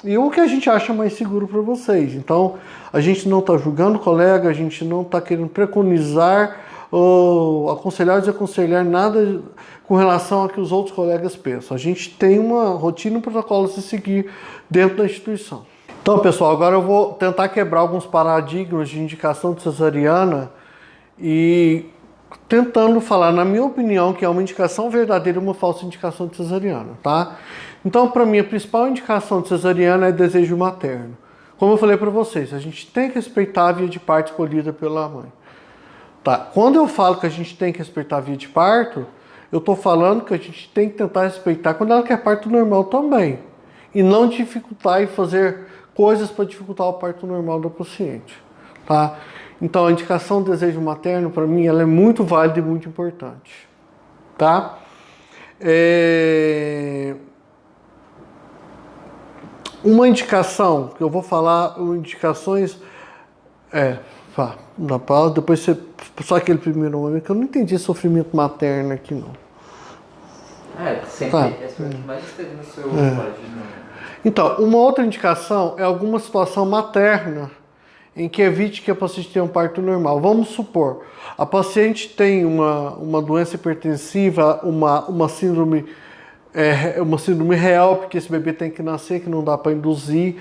e o que a gente acha mais seguro para vocês. Então, a gente não está julgando colega, a gente não está querendo preconizar ou aconselhar ou desaconselhar nada com relação ao que os outros colegas pensam. A gente tem uma rotina e um protocolo a se seguir dentro da instituição. Então, pessoal, agora eu vou tentar quebrar alguns paradigmas de indicação de cesariana e tentando falar, na minha opinião, que é uma indicação verdadeira e uma falsa indicação de cesariana, tá? Então, para mim, a principal indicação de cesariana é desejo materno. Como eu falei para vocês, a gente tem que respeitar a via de parto escolhida pela mãe. Tá? Quando eu falo que a gente tem que respeitar a via de parto, eu estou falando que a gente tem que tentar respeitar quando ela quer parto normal também. E não dificultar e fazer coisas para dificultar o parto normal da paciente, tá? Então a indicação do desejo materno, para mim, ela é muito válida e muito importante, tá? Uma indicação, que eu vou falar, indicações, da pausa, depois você, só aquele primeiro momento, que eu não entendi sofrimento materno aqui, não. Sempre é o que mais esteve no seu slide, né? Então, uma outra indicação é alguma situação materna em que evite que a paciente tenha um parto normal. Vamos supor, a paciente tem uma doença hipertensiva, uma síndrome real, porque esse bebê tem que nascer, que não dá para induzir.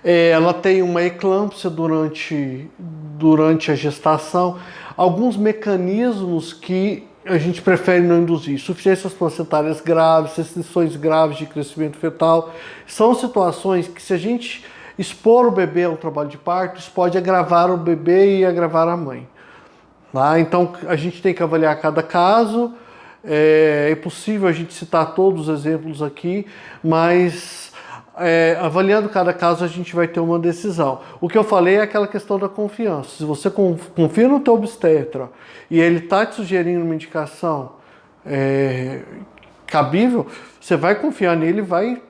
Ela tem uma eclâmpsia durante a gestação. Alguns mecanismos que a gente prefere não induzir. Insuficiências placentárias graves, restrições graves de crescimento fetal, são situações que, se a gente expor o bebê ao trabalho de parto, isso pode agravar o bebê e agravar a mãe. Tá? Então a gente tem que avaliar cada caso. É possível a gente citar todos os exemplos aqui, mas avaliando cada caso a gente vai ter uma decisão. O que eu falei é aquela questão da confiança. Se você confia no teu obstetra e ele está te sugerindo uma indicação cabível, você vai confiar nele e vai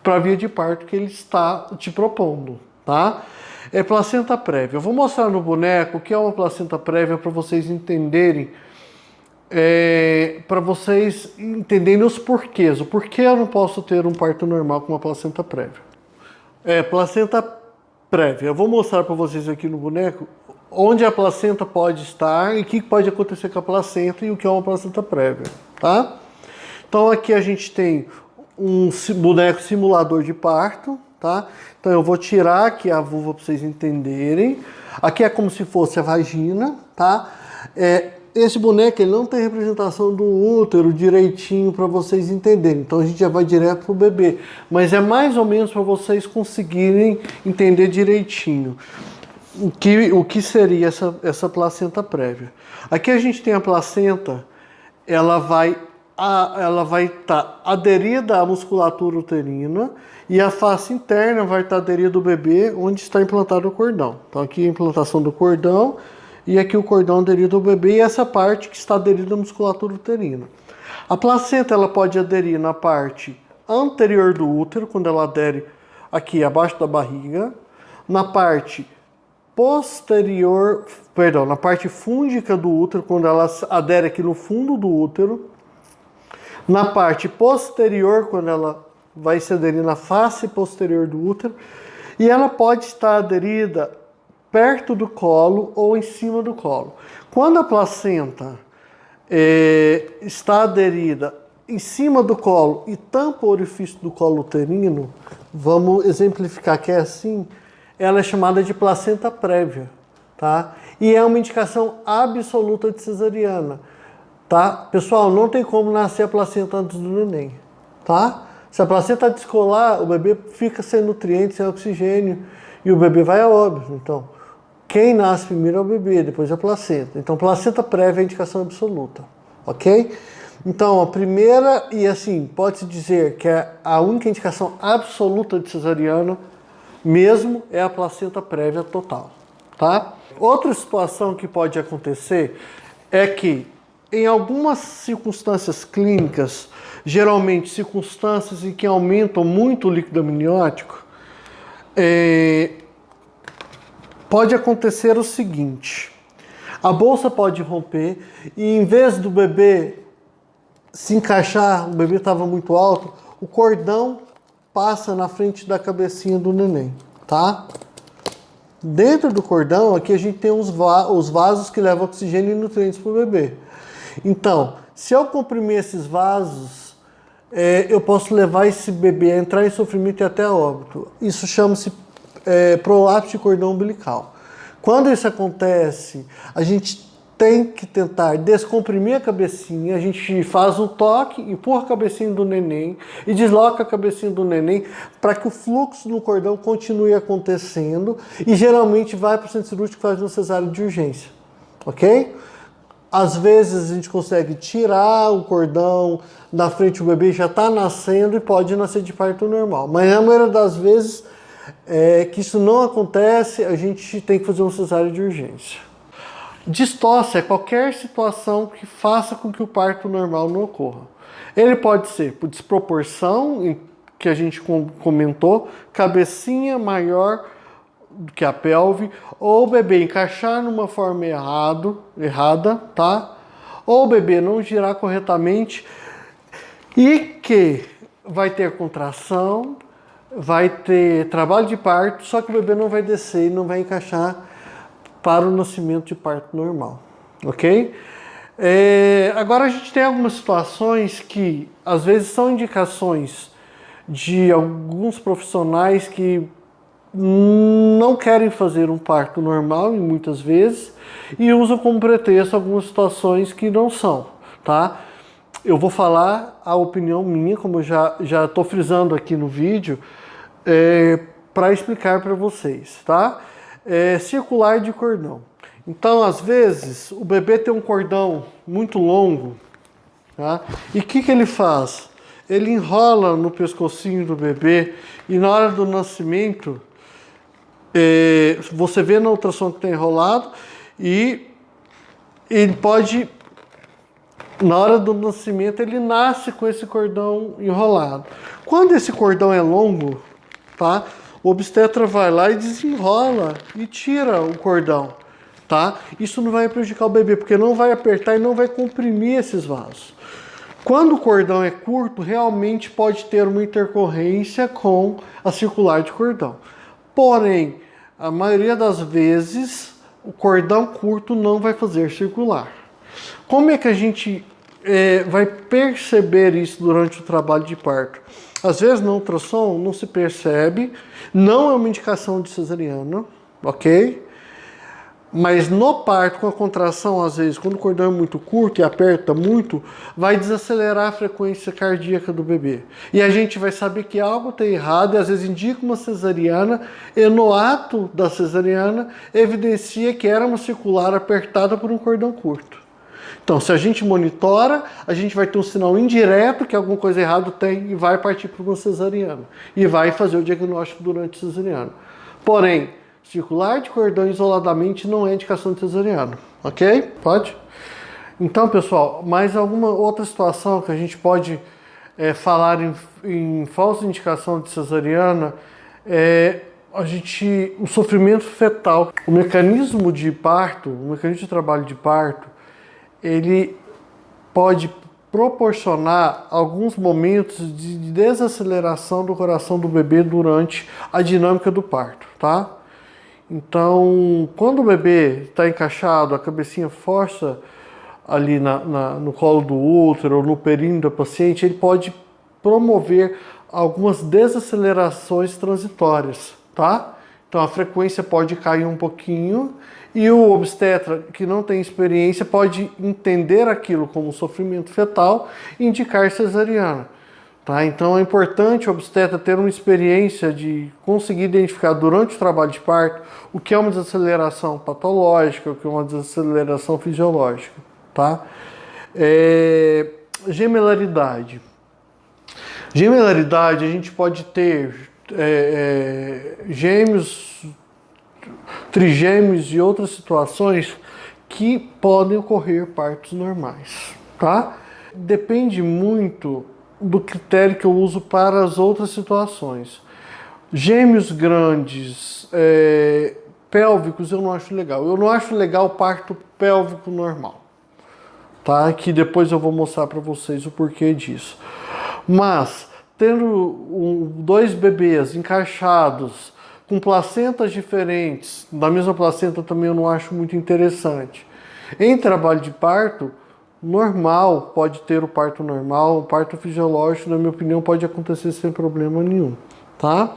para a via de parto que ele está te propondo, tá? É placenta prévia. Eu vou mostrar no boneco o que é uma placenta prévia para vocês entenderem, os porquês. O porquê eu não posso ter um parto normal com uma placenta prévia. Placenta prévia. Eu vou mostrar para vocês aqui no boneco onde a placenta pode estar e o que pode acontecer com a placenta e o que é uma placenta prévia, tá? Então aqui a gente tem um boneco simulador de parto, tá? Então eu vou tirar aqui a vulva para vocês entenderem. Aqui é como se fosse a vagina, tá? Esse boneco ele não tem representação do útero direitinho para vocês entenderem. Então a gente já vai direto pro bebê. Mas é mais ou menos para vocês conseguirem entender direitinho o que seria essa placenta prévia. Aqui a gente tem a placenta, ela vai estar aderida à musculatura uterina e a face interna vai estar aderida ao bebê onde está implantado o cordão. Então aqui a implantação do cordão e aqui o cordão aderido ao bebê e essa parte que está aderida à musculatura uterina. A placenta ela pode aderir na parte anterior do útero, quando ela adere aqui abaixo da barriga, na parte na parte fúngica do útero, quando ela adere aqui no fundo do útero, na parte posterior, quando ela vai se aderir na face posterior do útero, e ela pode estar aderida perto do colo ou em cima do colo. Quando a placenta está aderida em cima do colo e tampa o orifício do colo uterino, vamos exemplificar que é assim, ela é chamada de placenta prévia, tá? E é uma indicação absoluta de cesariana, tá? Pessoal, não tem como nascer a placenta antes do neném, tá? Se a placenta descolar, o bebê fica sem nutrientes, sem oxigênio, e o bebê vai a óbito. Então, quem nasce primeiro é o bebê, depois a placenta. Então, placenta prévia é a indicação absoluta, ok? Então, a primeira, e assim, pode-se dizer que é a única indicação absoluta de cesariana, mesmo, é a placenta prévia total, tá? Outra situação que pode acontecer é que, em algumas circunstâncias clínicas, geralmente circunstâncias em que aumentam muito o líquido amniótico, pode acontecer o seguinte: a bolsa pode romper e em vez do bebê se encaixar, o bebê estava muito alto, o cordão passa na frente da cabecinha do neném, tá? Dentro do cordão, aqui a gente tem os vasos que levam oxigênio e nutrientes para o bebê. Então, se eu comprimir esses vasos, eu posso levar esse bebê a entrar em sofrimento e até óbito. Isso chama-se prolapso de cordão umbilical. Quando isso acontece, a gente tem que tentar descomprimir a cabecinha, a gente faz um toque, empurra a cabecinha do neném e desloca a cabecinha do neném para que o fluxo no cordão continue acontecendo e geralmente vai para o centro cirúrgico e faz uma cesárea de urgência, ok? Às vezes a gente consegue tirar o cordão da frente do bebê, já está nascendo e pode nascer de parto normal, mas na maioria das vezes que isso não acontece, a gente tem que fazer uma cesárea de urgência. Distócia é qualquer situação que faça com que o parto normal não ocorra. Ele pode ser por desproporção, que a gente comentou, cabecinha maior do que a pelve, ou o bebê encaixar numa forma errada, tá? Ou o bebê não girar corretamente e que vai ter contração, vai ter trabalho de parto, só que o bebê não vai descer e não vai encaixar para o nascimento de parto normal, ok? Agora a gente tem algumas situações que às vezes são indicações de alguns profissionais que não querem fazer um parto normal, em muitas vezes, e usam como pretexto algumas situações que não são, tá? Eu vou falar a opinião minha, como eu já estou frisando aqui no vídeo, para explicar para vocês, tá? Circular de cordão. Então, às vezes, o bebê tem um cordão muito longo, tá? E o que ele faz? Ele enrola no pescocinho do bebê e na hora do nascimento, você vê na ultrassom que está enrolado e ele pode, na hora do nascimento, ele nasce com esse cordão enrolado. Quando esse cordão é longo, tá? O obstetra vai lá e desenrola e tira o cordão, tá? Isso não vai prejudicar o bebê, porque não vai apertar e não vai comprimir esses vasos. Quando o cordão é curto, realmente pode ter uma intercorrência com a circular de cordão. Porém, a maioria das vezes, o cordão curto não vai fazer circular. Como é que a gente vai perceber isso durante o trabalho de parto? Às vezes, no ultrassom, não se percebe, não é uma indicação de cesariana, ok? Mas no parto, com a contração, às vezes, quando o cordão é muito curto e aperta muito, vai desacelerar a frequência cardíaca do bebê. E a gente vai saber que algo está errado e às vezes indica uma cesariana, e no ato da cesariana evidencia que era uma circular apertada por um cordão curto. Então, se a gente monitora, a gente vai ter um sinal indireto que alguma coisa errada tem e vai partir para uma cesariana. E vai fazer o diagnóstico durante a cesariana. Porém, circular de cordão isoladamente não é indicação de cesariana, ok? Pode? Então, pessoal, mais alguma outra situação que a gente pode falar em falsa indicação de cesariana o sofrimento fetal. O mecanismo de parto, o mecanismo de trabalho de parto, ele pode proporcionar alguns momentos de desaceleração do coração do bebê durante a dinâmica do parto, tá? Então, quando o bebê está encaixado, a cabecinha força ali no colo do útero ou no períneo da paciente, ele pode promover algumas desacelerações transitórias, tá? Então, a frequência pode cair um pouquinho e o obstetra que não tem experiência pode entender aquilo como sofrimento fetal e indicar cesariana. Tá? Então é importante o obstetra ter uma experiência de conseguir identificar durante o trabalho de parto o que é uma desaceleração patológica, o que é uma desaceleração fisiológica. Tá? Gemelaridade. Gemelaridade, a gente pode ter gêmeos, trigêmeos e outras situações que podem ocorrer partos normais. Tá? Depende muito do critério que eu uso para as outras situações. Gêmeos grandes, pélvicos, eu não acho legal. Eu não acho legal parto pélvico normal, tá? Que depois eu vou mostrar para vocês o porquê disso. Mas, tendo dois bebês encaixados, com placentas diferentes, da mesma placenta também eu não acho muito interessante. Em trabalho de parto, normal, pode ter o parto normal, o parto fisiológico, na minha opinião, pode acontecer sem problema nenhum, tá?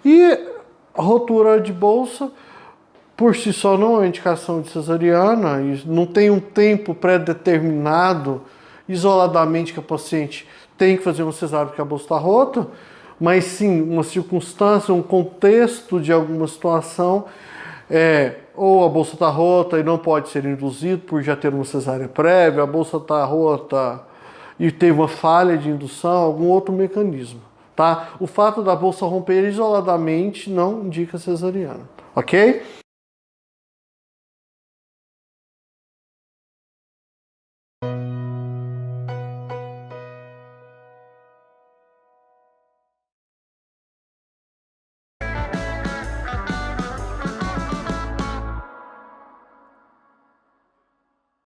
E a rotura de bolsa, por si só, não é indicação de cesariana, não tem um tempo pré-determinado, isoladamente, que a paciente tem que fazer uma cesárea porque a bolsa está rota, mas sim, uma circunstância, um contexto de alguma situação, ou a bolsa está rota e não pode ser induzido por já ter uma cesárea prévia, a bolsa está rota e teve uma falha de indução, algum outro mecanismo, tá? O fato da bolsa romper isoladamente não indica cesariana, ok?